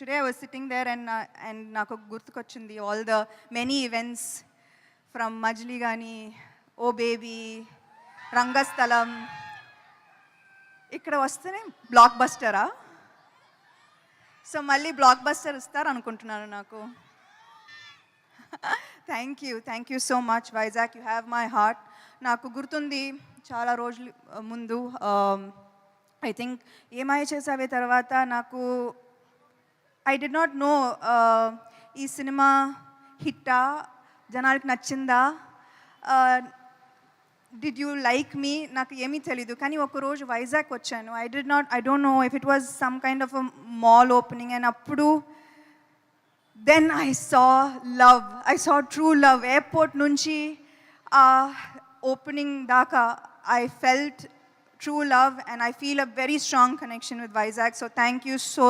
today I was sitting there and నాకు గుర్తుకొచ్చింది all the many events from Majli Gani, Oh Baby, రంగస్థలం. ఇక్కడ వస్తేనే black బస్టరా? So మళ్ళీ block buster ఇస్తారు అనుకుంటున్నాను నాకు. Thank you so much Vizag, you have my heart. నాకు గుర్తుంది చాలా రోజులు ముందు, ఐ థింక్ ఏమై చేసావే తర్వాత నాకు ఐ డిడ్ నాట్ నో ఈ సినిమా హిట్టా, జనాలకి నచ్చిందా, డిడ్ యూ లైక్ మీ, నాకు ఏమీ తెలీదు. కానీ ఒకరోజు వైజాగ్ వచ్చాను. I don't know if it was some kind of a mall opening, and అప్పుడు then I saw true love. Airport నుంచి ఓపెనింగ్ దాకా I felt true love, and I feel a very strong connection with Vizag. So thank you so